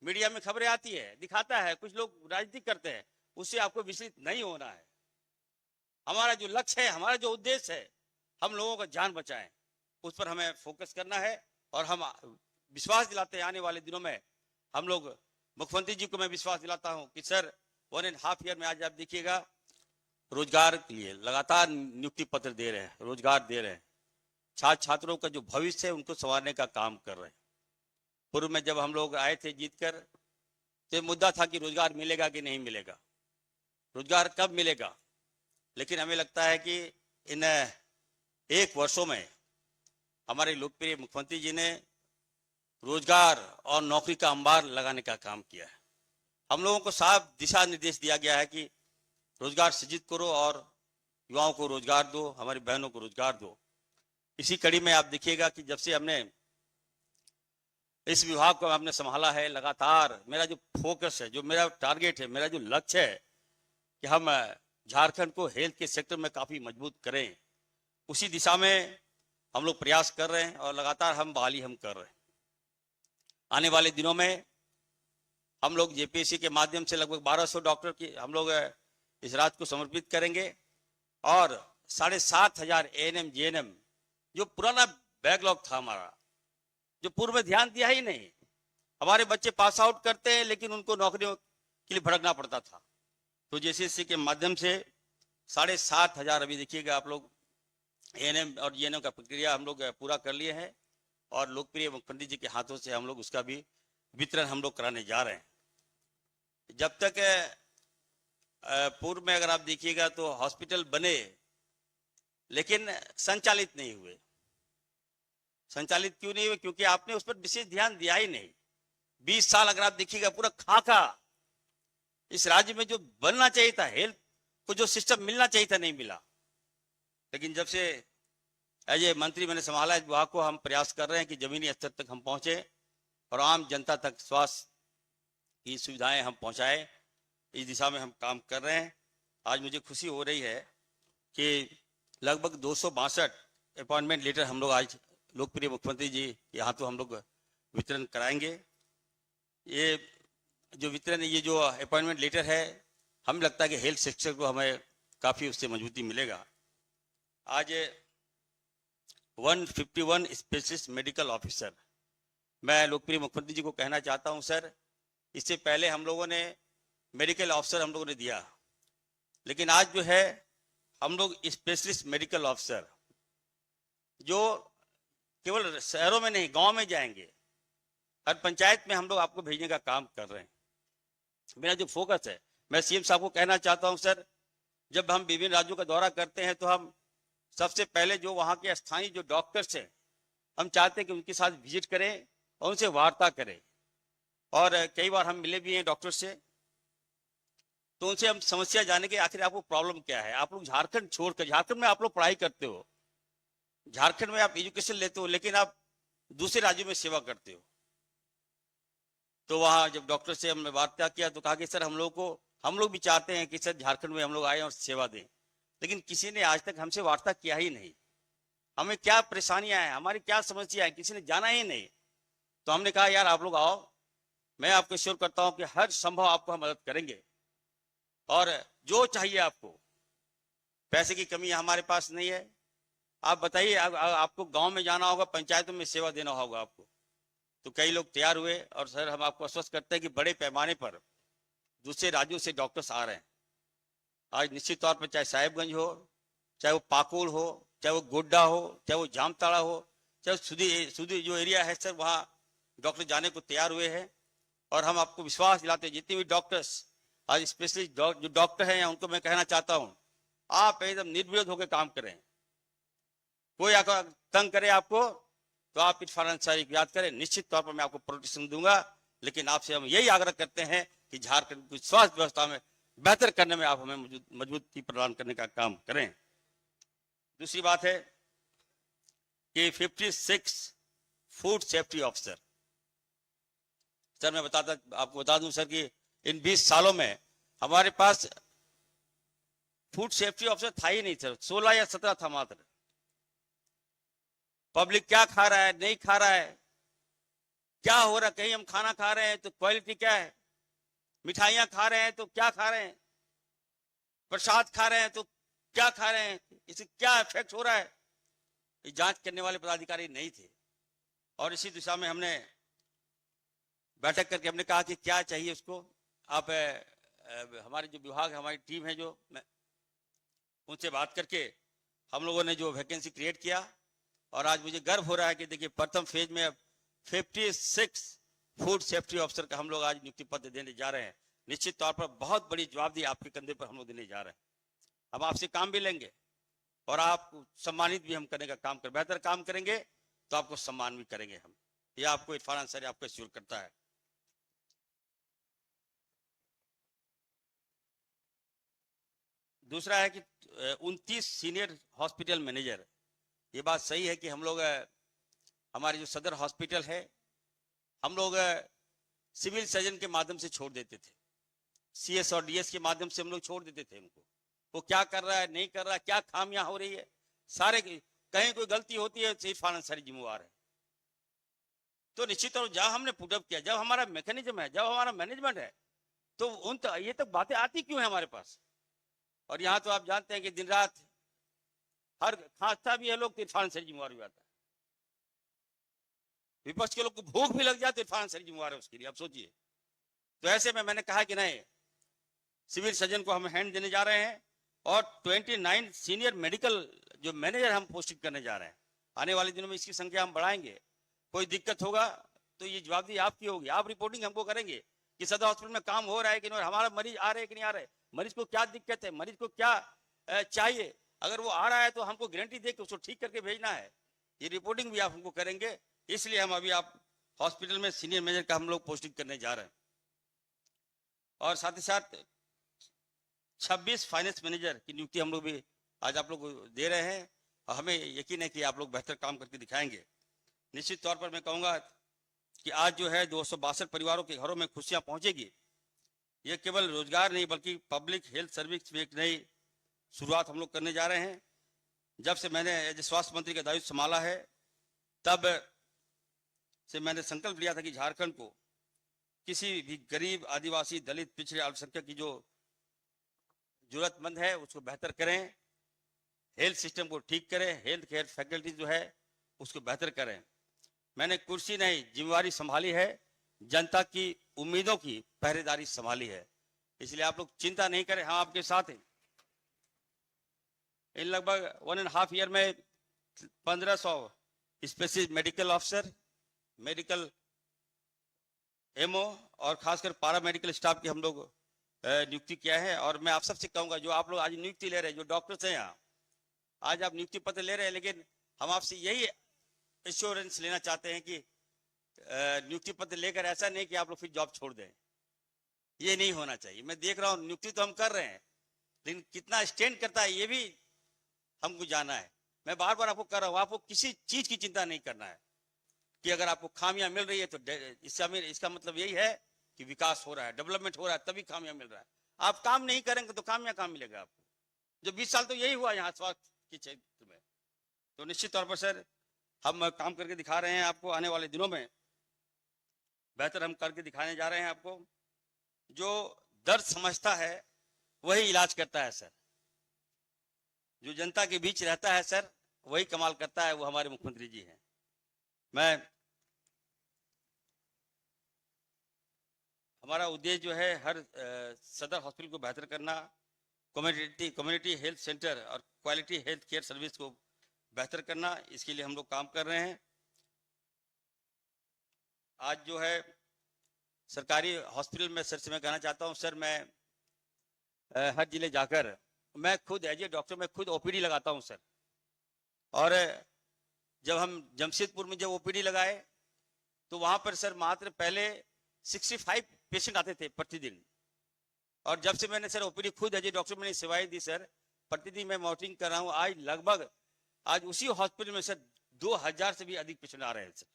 Media में खबरें आती है, दिखाता है, कुछ लोग राजनीति करते हैं, उससे आपको विचलित नहीं होना है। हमारा जो लक्ष्य है, हमारा जो उद्देश्य है, हम लोगों का जान बचाएं, उस पर हमें फोकस करना है। और हम विश्वास दिलाते हैं आने वाले दिनों में हम लोग, मुख्यमंत्री जी को मैं विश्वास दिलाता हूं कि सर 1.5 ईयर में आज आप देखिएगा रोजगार के लिए लगातार नियुक्ति पत्र दे रहे हैं, रोजगार दे रहे हैं, छात्र छात्रों का जो भविष्य है उनको संवारने का काम कर रहे हैं। पूर्व में जब हम लोग आए थे जीतकर, तो मुद्दा था कि रोजगार मिलेगा कि नहीं मिलेगा, रोजगार कब मिलेगा। लेकिन हमें लगता है कि इन 1 वर्षों में हमारे लोकप्रिय मुख्यमंत्री जी ने रोजगार और नौकरी का अंबार लगाने का काम किया है। हम लोगों को साफ दिशा निर्देश दिया गया है कि रोजगार सृजित करो और युवाओं को रोजगार दो, हमारी बहनों को रोजगार दो। इसी कड़ी में आप देखिएगा कि जब से हमने इस विभाग को हमने संभाला है, लगातार मेरा जो फोकस है, जो मेरा टारगेट है, मेरा जो लक्ष्य है कि हम झारखंड को हेल्थ के सेक्टर में काफी मजबूत करें, उसी दिशा में हम लोग प्रयास कर रहे हैं और लगातार हम बहाली हम कर रहे हैं। आने वाले दिनों में हम लोग जेपीएससी के माध्यम से लगभग 1200 डॉक्टर की हम लोग इस राज्य को समर्पित करेंगे और 7500 एएनएम जेएनएम, जो पुराना बैकलॉग था हमारा, जो पूर्व में ध्यान दिया ही नहीं, हमारे बच्चे पास आउट करते हैं लेकिन उनको नौकरियों के लिए भटकना पड़ता था, तो जेसीएससी के माध्यम से 7500 अभी देखिएगा आप लोग एएनएम और जेएनएम का प्रक्रिया हम लोग पूरा कर लिए हैं और लोकप्रिय मुख्यमंत्री जी के हाथों से हम लोग उसका भी वितरण हम लोग कराने जा रहे हैं। जब तक पूर्व में अगर आप देखिएगा तो हॉस्पिटल बने लेकिन संचालित नहीं हुए। संचालित क्यों नहीं हुए? क्योंकि आपने उस पर विशेष ध्यान दिया ही नहीं। 20 साल अगर आप देखिएगा पूरा खाका इस राज्य में जो बनना चाहिए था, हेल्थ को जो सिस्टम मिलना चाहिए था, नहीं मिला। लेकिन जब से एज ए मंत्री मैंने संभाला इस विभाग को, हम प्रयास कर रहे हैं कि जमीनी स्तर तक हम पहुंचे और आम जनता तक स्वास्थ्य की सुविधाएं हम पहुंचाएं। इस दिशा में हम काम कर रहे हैं। आज मुझे खुशी हो रही है कि लगभग 262 अपॉइंटमेंट लेटर हम लोग आज लोकप्रिय मुख्यमंत्री जी के हाथों हम लोग वितरण कराएंगे। ये जो वितरण, ये जो अपॉइंटमेंट लेटर है, हमें लगता है कि हेल्थ सेक्टर को हमें काफ़ी उससे मजबूती मिलेगा। आज 151 स्पेशलिस्ट मेडिकल ऑफिसर, मैं लोकप्रिय मुख्यमंत्री जी को कहना चाहता हूं सर, इससे पहले हम लोगों ने मेडिकल ऑफिसर हम लोगों ने दिया, लेकिन आज जो है हम लोग स्पेशलिस्ट मेडिकल ऑफिसर जो केवल शहरों में नहीं गांव में जाएंगे, हर पंचायत में हम लोग आपको भेजने का काम कर रहे हैं। मेरा जो फोकस है, मैं सीएम साहब को कहना चाहता हूं सर, जब हम विभिन्न राज्यों का दौरा करते हैं तो हम सबसे पहले जो वहां के स्थानीय जो डॉक्टर्स हैं, हम चाहते हैं कि उनके साथ विजिट करें और उनसे वार्ता करें। और कई बार हम मिले भी हैं डॉक्टर से, तो उनसे हम समस्या जाने के आखिर आपको प्रॉब्लम क्या है। आप लोग झारखंड छोड़कर, झारखंड में आप लोग पढ़ाई करते हो, झारखंड में आप एजुकेशन लेते हो, लेकिन आप दूसरे राज्यों में सेवा करते हो। तो वहां जब डॉक्टर से हमने वार्ता किया तो कहा कि सर हम लोग भी चाहते हैं कि सर झारखंड में हम लोग आए और सेवा दें, लेकिन किसी ने आज तक हमसे वार्ता किया ही नहीं। हमें क्या परेशानियां हैं, हमारी क्या समस्या है, किसी ने जाना ही नहीं। तो हमने कहा यार आप लोग आओ, मैं आपको श्योर करता हूं कि हर संभव आपको हम मदद करेंगे और जो चाहिए आपको, पैसे की कमी हमारे पास नहीं है। आप बताइए, आपको गांव में जाना होगा, पंचायतों में सेवा देना होगा आपको, तो कई लोग तैयार हुए और सर हम आपको आश्वस्त करते हैं कि बड़े पैमाने पर दूसरे राज्यों से डॉक्टर्स आ रहे हैं। आज निश्चित तौर पर चाहे साहेबगंज हो, चाहे वो पाकुड़ हो, चाहे वो गोड्डा हो, चाहे वो जामताड़ा हो, चाहे सुधी जो एरिया है सर, वहाँ डॉक्टर जाने को तैयार हुए हैं। और हम आपको विश्वास दिलाते हैं, जितने भी डॉक्टर्स आज स्पेशलिस्ट जो डॉक्टर हैं उनको मैं कहना चाहता हूँ, आप एकदम निर्विरोध होकर काम करें। कोई आकर तंग करे आपको तो आप इरफान याद करें, निश्चित तौर पर मैं आपको प्रोटेक्शन दूंगा। लेकिन आपसे हम यही आग्रह करते हैं कि झारखंड की स्वास्थ्य व्यवस्था में बेहतर करने में आप हमें मजबूती प्रदान करने का काम करें। दूसरी बात है कि 56 फूड सेफ्टी ऑफिसर, सर मैं आपको बता दूं सर कि इन 20 सालों में हमारे पास फूड सेफ्टी ऑफिसर था ही नहीं सर, 16 या 17 था मात्र। पब्लिक क्या खा रहा है, नहीं खा रहा है, क्या हो रहा है, कहीं हम खाना खा रहे हैं तो क्वालिटी क्या है, मिठाइयां खा रहे हैं तो क्या खा रहे हैं, प्रसाद खा रहे हैं तो क्या खा रहे हैं, इससे क्या इफेक्ट हो रहा है, ये जांच करने वाले पदाधिकारी नहीं थे। और इसी दिशा में हमने बैठक करके हमने कहा कि क्या चाहिए उसको, आप हमारे जो विभाग, हमारी टीम है, जो उनसे बात करके हम लोगों ने जो वैकेंसी क्रिएट किया। और आज मुझे गर्व हो रहा है कि देखिए प्रथम फेज में अब 56 फूड सेफ्टी ऑफिसर का हम लोग आज नियुक्ति पत्र देने जा रहे हैं। निश्चित तौर पर बहुत बड़ी जवाबदेही आपके कंधे पर हम लोग देने जा रहे हैं। हम आपसे काम भी लेंगे और आपको सम्मानित भी हम करने का काम कर, बेहतर काम करेंगे तो आपको सम्मान भी करेंगे हम। यह आपको इरफान अंसारी आपको एश्योर करता है। दूसरा है कि 29 सीनियर हॉस्पिटल मैनेजर, ये बात सही है कि हम लोग हमारे जो सदर हॉस्पिटल है हम लोग सिविल सर्जन के माध्यम से छोड़ देते थे, सीएस और डीएस के माध्यम से हम लोग छोड़ देते थे उनको, वो क्या कर रहा है नहीं कर रहा है, क्या खामियां हो रही है, सारे कहीं कोई गलती होती है तो इरफान अंसारी जिम्मेवार है। तो निश्चित तौर जहां हमने पुटअप किया, जब हमारा मैकेनिज्म है, जब हमारा मैनेजमेंट है, तो उन ये तक बातें आती क्यों है हमारे पास। और यहाँ तो आप जानते हैं कि दिन रात हर खांसता भी है लोग तो इरफान अंसारी जिम्मेवार भी आता है, विपक्ष के लोग को भूख भी लग जाए तो इरफान अंसारी जिम्मेवार है उसके लिए, आप सोचिए। तो ऐसे में मैंने कहा कि नहीं, सिविल सर्जन को हम हैंड देने जा रहे हैं और 29 सीनियर मेडिकल जो मैनेजर हम पोस्टिंग करने जा रहे हैं। आने वाले दिनों में इसकी संख्या हम बढ़ाएंगे। कोई दिक्कत होगा तो ये जवाबदेही आपकी होगी, आप रिपोर्टिंग हमको करेंगे कि सदर हॉस्पिटल में काम हो रहा है कि नहीं, हमारा मरीज आ रहे हैं कि नहीं आ रहे, मरीज को क्या दिक्कत है, मरीज को क्या चाहिए, अगर वो आ रहा है तो हमको गारंटी दे के उसको ठीक करके भेजना है, ये रिपोर्टिंग भी आप हमको करेंगे। इसलिए हम अभी आप हॉस्पिटल में सीनियर मैनेजर का हम लोग पोस्टिंग करने जा रहे हैं। और साथ ही साथ 26 फाइनेंस मैनेजर की नियुक्ति हम लोग भी आज आप लोग को दे रहे हैं और हमें यकीन है कि आप लोग बेहतर काम करके दिखाएंगे। निश्चित तौर पर मैं कहूंगा कि आज जो है 262 परिवारों के घरों में खुशियां पहुंचेगी। ये केवल रोजगार नहीं बल्कि पब्लिक हेल्थ सर्विस में एक नई शुरुआत हम लोग करने जा रहे हैं। जब से मैंने स्वास्थ्य मंत्री का दायित्व संभाला है तब से मैंने संकल्प लिया था कि झारखंड को किसी भी गरीब, आदिवासी, दलित, पिछड़े, अल्पसंख्यक की जो जरूरतमंद है उसको बेहतर करें, हेल्थ सिस्टम को ठीक करें, हेल्थ केयर फैकल्टी जो है उसको बेहतर करें। मैंने कुर्सी नहीं जिम्मेवारी संभाली है, जनता की उम्मीदों की पहरेदारी संभाली है, इसलिए आप लोग चिंता नहीं करें, हम आपके साथ हैं। इन लगभग 1.5 ईयर में 1500 specialist medical officer, medical MO और खासकर पारा मेडिकल स्टाफ की हम लोग नियुक्ति किया है। और मैं आप सबसे कहूंगा जो आप लोग आज नियुक्ति ले रहे हैं, जो डॉक्टर्स हैं यहाँ आज आप नियुक्ति पत्र ले रहे हैं, लेकिन हम आपसे यही एश्योरेंस लेना चाहते हैं कि नियुक्ति पत्र लेकर ऐसा नहीं कि आप लोग फिर जॉब छोड़ दें, ये नहीं होना चाहिए। मैं देख रहा हूँ नियुक्ति तो हम कर रहे हैं लेकिन कितना स्टैंड करता है ये भी हमको जाना है। मैं बार बार आपको कर रहा हूँ, आपको किसी चीज की चिंता नहीं करना है कि अगर आपको खामियां मिल रही है तो इसका मतलब यही है कि विकास हो रहा है, डेवलपमेंट हो रहा है, तभी खामियां मिल रहा है। आप काम नहीं करेंगे तो खामियां कहां मिलेगा आपको। जो 20 साल तो यही हुआ यहाँ स्वास्थ्य के क्षेत्र में। तो निश्चित तौर पर सर हम काम करके दिखा रहे हैं आपको, आने वाले दिनों में बेहतर हम करके दिखाने जा रहे हैं आपको। जो दर्द समझता है वही इलाज करता है सर, जो जनता के बीच रहता है सर वही कमाल करता है, वो हमारे मुख्यमंत्री जी हैं। मैं हमारा उद्देश्य जो है हर सदर हॉस्पिटल को बेहतर करना, कम्युनिटी हेल्थ सेंटर और क्वालिटी हेल्थ केयर सर्विस को बेहतर करना, इसके लिए हम लोग काम कर रहे हैं। आज जो है सरकारी हॉस्पिटल में सर से मैं कहना चाहता हूं सर, मैं हर जिले जाकर मैं खुद एज ए डॉक्टर मैं खुद ओपीडी लगाता हूं सर। और जब हम जमशेदपुर में जब ओपीडी लगाए तो वहां पर सर मात्र पहले 65 पेशेंट आते थे प्रतिदिन, और जब से मैंने सर ओपीडी खुद एज ए डॉक्टर मैंने सेवाएं दी सर, प्रतिदिन मैं मॉनिटरिंग कर रहा हूं, आज लगभग आज उसी हॉस्पिटल में सर 2000 से भी अधिक पेशेंट आ रहे हैं सर।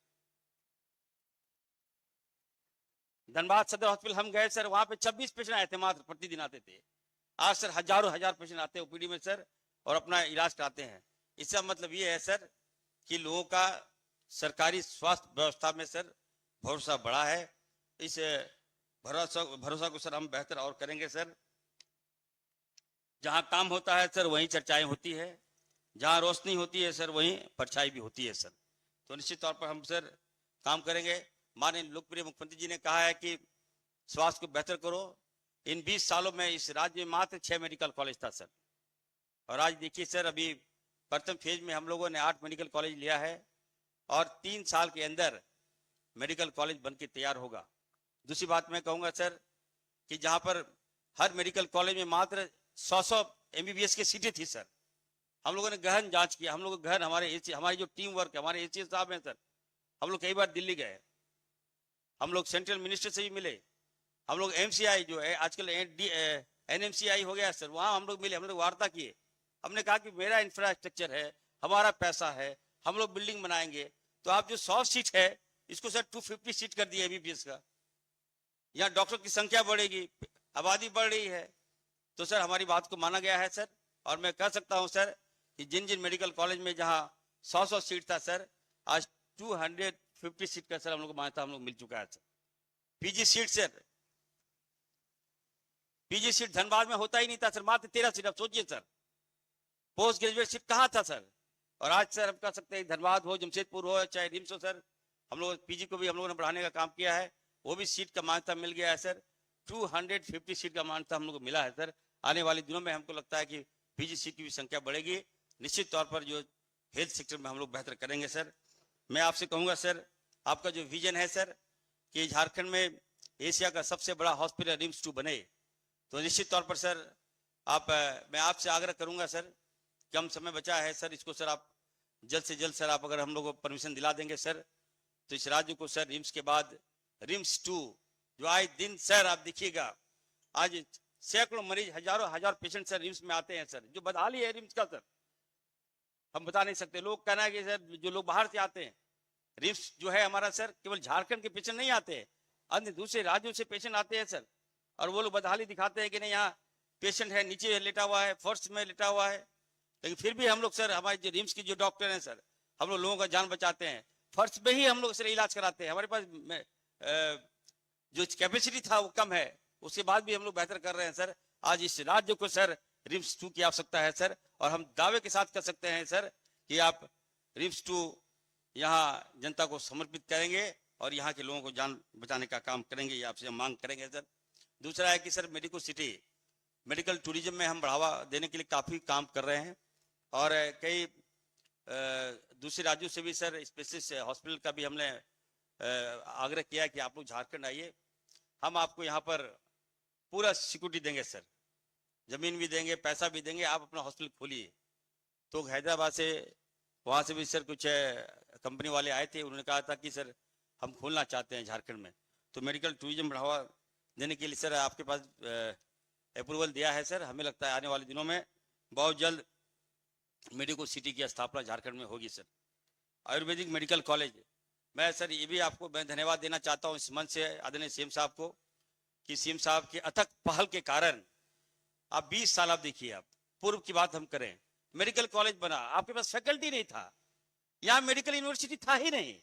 धनबाद सदर हॉस्पिटल हम गए सर, वहां पे 26 पेशेंट आए थे मात्र, प्रतिदिन आते थे। आज सर हजारों हजार पेशेंट आते हैं ओपीडी में सर और अपना इलाज कराते हैं। इसका मतलब ये है सर कि लोगों का सरकारी स्वास्थ्य व्यवस्था में सर भरोसा बढ़ा है। इस भरोसा को सर हम बेहतर और करेंगे सर। जहां काम होता है सर वहीं चर्चाएं होती है, जहां रोशनी होती है सर वहीं परछाई भी होती है सर। तो निश्चित तौर पर हम सर काम करेंगे। माननीय लोकप्रिय मुख्यमंत्री जी ने कहा है कि स्वास्थ्य को बेहतर करो। इन 20 सालों में इस राज्य में मात्र 6 मेडिकल कॉलेज था सर, और आज देखिए सर अभी प्रथम फेज में हम लोगों ने 8 मेडिकल कॉलेज लिया है और 3 साल के अंदर मेडिकल कॉलेज बनके तैयार होगा। दूसरी बात मैं कहूंगा सर कि जहां पर हर मेडिकल कॉलेज में मात्र 100 MBBS की सीटें थी सर, हम लोगों ने गहन जांच किया। हम लोग गहन हमारी जो टीम वर्क है, हमारे ACS साहब हैं सर, हम लोग कई बार दिल्ली गए, हम लोग सेंट्रल मिनिस्टर से भी मिले, हम लोग MCI जो है आजकल NMCI हो गया सर, वहां हम लोग मिले, हम लोग वार्ता किए। हमने कहा कि मेरा इंफ्रास्ट्रक्चर है, हमारा पैसा है, हम लोग बिल्डिंग बनाएंगे, तो आप जो 100 सीट है इसको सर 250 सीट कर दिए MBBS का। यहाँ डॉक्टर की संख्या बढ़ेगी, आबादी बढ़ रही है, तो सर हमारी बात को माना गया है सर। और मैं कह सकता हूं सर कि जिन जिन मेडिकल कॉलेज में जहां 100 सीट था सर, आज 250 सीट का सर हम लोग को मान्यता हम लोग मिल चुका है sir. PG seat sir, PG seat Dhanbad में होता ही नहीं था सर, मात्र 13 सीट। अब सोचिए सर, पोस्ट ग्रेजुएट सीट कहाँ था सर। और आज सर हम कह सकते हैं धनबाद हो, जमशेदपुर हो, चाहे रिम्स हो सर, हम लोग PG को भी हम लोगों ने बढ़ाने का काम किया है, वो भी सीट का मान्यता मिल गया है सर। 250 सीट का मान्यता हम लोग को मिला है सर। आने वाले दिनों में हमको लगता है कि PG सीट की भी संख्या बढ़ेगी। निश्चित तौर पर जो हेल्थ सेक्टर में हम लोग बेहतर करेंगे सर। मैं आपसे कहूंगा सर, आपका जो विजन है सर कि झारखंड में एशिया का सबसे बड़ा हॉस्पिटल रिम्स 2 बने, तो निश्चित तौर पर सर मैं आपसे आग्रह करूंगा सर, कम समय बचा है सर, इसको सर आप जल्द से जल्द सर आप अगर हम लोग को परमिशन दिला देंगे सर, तो इस राज्य को सर रिम्स के बाद रिम्स 2 जो आए दिन सर आप देखिएगा, आज सैकड़ों मरीज, हजारों हजार पेशेंट सर रिम्स में आते हैं सर। जो बदहाली है रिम्स का सर हम बता नहीं सकते। लोग कहना है कि सर जो लोग बाहर से आते हैं, रिम्स जो है हमारा सर केवल झारखंड के पेशेंट नहीं आते हैं, अन्य दूसरे राज्यों से पेशेंट आते हैं सर। और वो लोग बदहाली दिखाते हैं कि नहीं यहाँ पेशेंट है नीचे लेटा हुआ है, फर्श में लेटा हुआ है, लेकिन फिर भी हम लोग सर हमारे जो रिम्स की जो डॉक्टर हैं सर, हम लोग लोगों का जान बचाते हैं, फर्श में ही हम लोग सर इलाज कराते हैं। हमारे पास जो कैपेसिटी था वो कम है, उसके बाद भी हम लोग बेहतर कर रहे हैं सर। आज इस राज्य को सर रिम्स 2 की आवश्यकता है सर, और हम दावे के साथ कर सकते हैं सर कि आप रिम्स 2 यहाँ जनता को समर्पित करेंगे और यहाँ के लोगों को जान बचाने का काम करेंगे, ये आपसे हम मांग करेंगे सर। दूसरा है कि sir medico city, medical tourism में हम बढ़ावा देने के लिए काफी काम कर रहे हैं, और कई दूसरे राज्यों से भी सर स्पेशलिस्ट हॉस्पिटल का भी हमने आग्रह किया है कि आप लोग झारखंड आइए, हम आपको यहाँ पर पूरा सिक्योरिटी देंगे सर, जमीन भी देंगे, पैसा भी देंगे, आप अपना हॉस्पिटल खोलिए। तो हैदराबाद से वहाँ से भी सर कुछ कंपनी वाले आए थे, उन्होंने कहा था कि सर हम खोलना चाहते हैं झारखंड में, तो मेडिकल टूरिज्म बढ़ावा देने के लिए सर आपके पास अप्रूवल दिया है सर। हमें लगता है आने वाले दिनों में बहुत जल्द मेडिको सिटी की स्थापना झारखंड में होगी सर। आयुर्वेदिक मेडिकल कॉलेज, मैं सर ये भी आपको मैं धन्यवाद देना चाहता हूँ इस मंच से आदरणीय CM साहब को, कि CM साहब के अथक पहल के कारण आप 20 साल आप देखिए, आप पूर्व की बात हम करें, मेडिकल कॉलेज बना, आपके पास फैकल्टी नहीं था, यहाँ मेडिकल यूनिवर्सिटी था ही नहीं,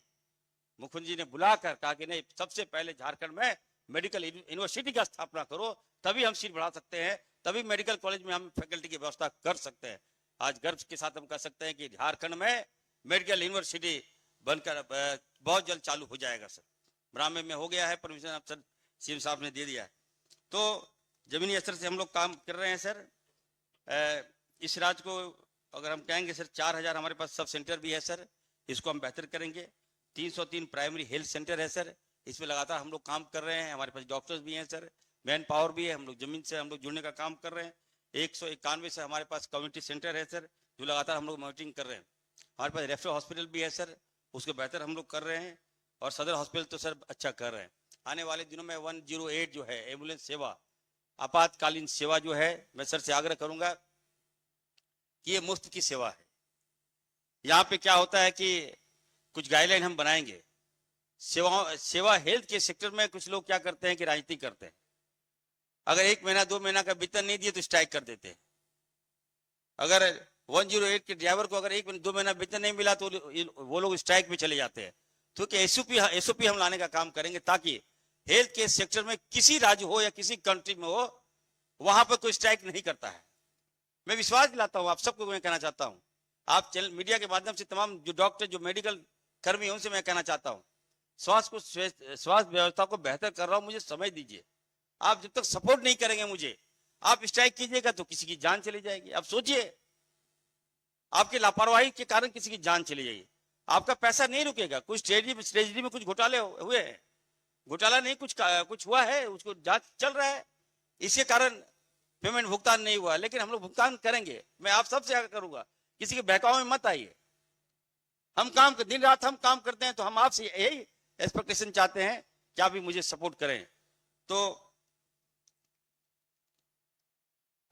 मुख्यमंत्री जी ने बुलाकर कहा कि नहीं सबसे पहले झारखंड में मेडिकल यूनिवर्सिटी का स्थापना करो, तभी हम सीट बढ़ा सकते हैं, तभी मेडिकल कॉलेज में हम फैकल्टी की व्यवस्था कर सकते हैं। आज गर्व के साथ हम कह सकते हैं कि झारखंड में मेडिकल यूनिवर्सिटी बनकर बहुत जल्द चालू हो जाएगा सर। ब्राह्मण में हो गया है परमिशन, अब सर CM साहब ने दे दिया है, तो जमीनी स्तर से हम लोग काम कर रहे हैं सर। इस राज्य को अगर हम कहेंगे सर 4000 हमारे पास सब सेंटर भी है सर, इसको हम बेहतर करेंगे। 303 प्राइमरी हेल्थ सेंटर है सर, इसमें लगातार हम लोग काम कर रहे हैं, हमारे पास डॉक्टर्स भी हैं सर, मैन पावर भी है, हम लोग जमीन से हम लोग जुड़ने का काम कर रहे हैं। 191 से हमारे पास कम्युनिटी सेंटर है सर, जो लगातार हम लोग मॉनिटरिंग कर रहे हैं। हमारे पास रेफरल हॉस्पिटल भी है सर, उसको बेहतर हम लोग कर रहे हैं, और सदर हॉस्पिटल तो सर अच्छा कर रहे हैं। आने वाले दिनों में 108 जो है एम्बुलेंस सेवा, आपातकालीन सेवा जो है, मैं सर से आग्रह करूंगा कि ये मुफ्त की सेवा है। यहाँ पे क्या होता है कि कुछ गाइडलाइन हम बनाएंगे, सेवा हेल्थ के सेक्टर में कुछ लोग क्या करते हैं कि राजनीति करते हैं, अगर 1 महीना 2 महीना का वेतन नहीं दिए तो स्ट्राइक कर देते हैं। अगर 108 के ड्राइवर को अगर 1 2 महीना वेतन नहीं मिला तो वो लोग स्ट्राइक में चले जाते हैं। तो कि एसओपी हम लाने का काम करेंगे ताकि हेल्थ केयर सेक्टर में किसी राज्य हो या किसी कंट्री में हो, वहां पर कोई स्ट्राइक नहीं करता है। मैं विश्वास दिलाता हूं आप सबको, मैं कहना चाहता हूं, आप चैनल मीडिया के माध्यम से तमाम जो डॉक्टर, जो मेडिकल कर्मी, उनसे मैं कहना चाहता हूं, स्वास्थ्य व्यवस्था को बेहतर कर रहा हूं, मुझे समय दीजिए। आप जब तक सपोर्ट नहीं करेंगे मुझे, आप स्ट्राइक कीजिएगा तो किसी की जान चली जाएगी। आप सोचिए, आपकी लापरवाही के कारण किसी की जान चली जाएगी, आपका पैसा नहीं रुकेगा। कुछ ट्रेजरी में कुछ घोटाले हुए हैं, घोटाला नहीं, कुछ हुआ है, उसको जांच चल रहा है, इसके कारण पेमेंट भुगतान नहीं हुआ, लेकिन हम लोग भुगतान करेंगे। मैं आप सबसे आग्रह करूंगा, किसी के बहकावे में मत आइए। हम दिन रात हम काम करते हैं, तो हम आपसे यही एक्सपेक्टेशन चाहते हैं कि आप भी मुझे सपोर्ट करें। तो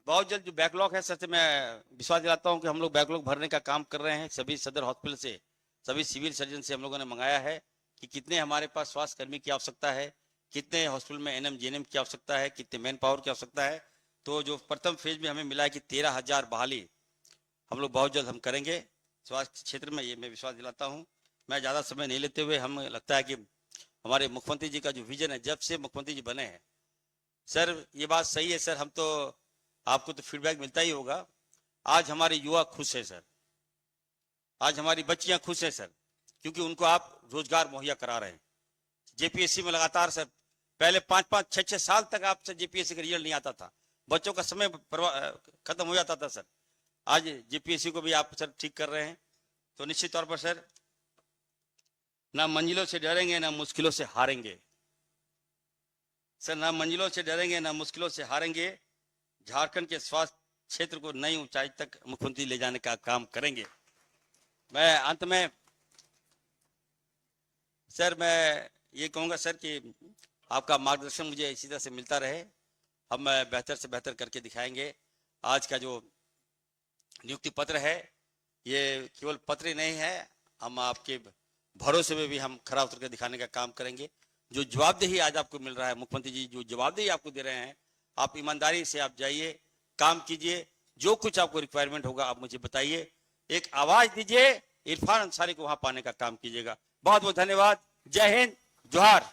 बहुत जल्द जो बैकलॉग है, सर से मैं विश्वास दिलाता हूं कि हम लोग बैकलॉग भरने का काम कर रहे हैं। सभी सदर हॉस्पिटल से, सभी सिविल सर्जन से हम लोगों ने मंगाया है कि कितने हमारे पास स्वास्थ्य कर्मी की आवश्यकता है, कितने हॉस्पिटल में एनएम जीएनएम की आवश्यकता है, कितने मैन पावर की आवश्यकता है। तो जो प्रथम फेज में हमें मिला है कि 13,000 बहाली हम लोग बहुत जल्द हम करेंगे स्वास्थ्य क्षेत्र में, ये मैं विश्वास दिलाता हूँ। मैं ज़्यादा समय नहीं लेते हुए, हमें लगता है कि हमारे मुख्यमंत्री जी का जो विजन है, जब से मुख्यमंत्री जी बने हैं, सर ये बात सही है सर, हम तो आपको तो फीडबैक मिलता ही होगा, आज हमारे युवा खुश है सर, आज हमारी बच्चियां खुश है सर, क्योंकि उनको आप रोजगार मुहैया करा रहे हैं। जेपीएससी में लगातार सर, पहले 5-5, 6-6 साल तक आपसे जेपीएससी का रिजल्ट नहीं आता था, बच्चों का समय खत्म हो जाता था सर। आज जेपीएससी को भी आप सर ठीक कर रहे हैं, तो निश्चित तौर पर सर, ना मंजिलों से डरेंगे ना मुश्किलों से हारेंगे सर, ना मंजिलों से डरेंगे ना मुश्किलों से हारेंगे। झारखंड के स्वास्थ्य क्षेत्र को नई ऊंचाई तक मुख्यमंत्री ले जाने का काम करेंगे। मैं अंत में सर मैं ये कहूंगा सर कि आपका मार्गदर्शन मुझे इसी तरह से मिलता रहे, हम बेहतर से बेहतर करके दिखाएंगे। आज का जो नियुक्ति पत्र है, ये केवल पत्र ही नहीं है, हम आपके भरोसे में भी हम खरा उतर कर दिखाने का काम करेंगे। जो जवाबदेही आज आपको मिल रहा है, मुख्यमंत्री जी जो जवाबदेही आपको दे रहे हैं, आप ईमानदारी से आप जाइए, काम कीजिए, जो कुछ आपको रिक्वायरमेंट होगा आप मुझे बताइए, एक आवाज दीजिए, इरफान अंसारी को वहां पाने का काम कीजिएगा। बहुत बहुत धन्यवाद। जय हिंद, जोहार।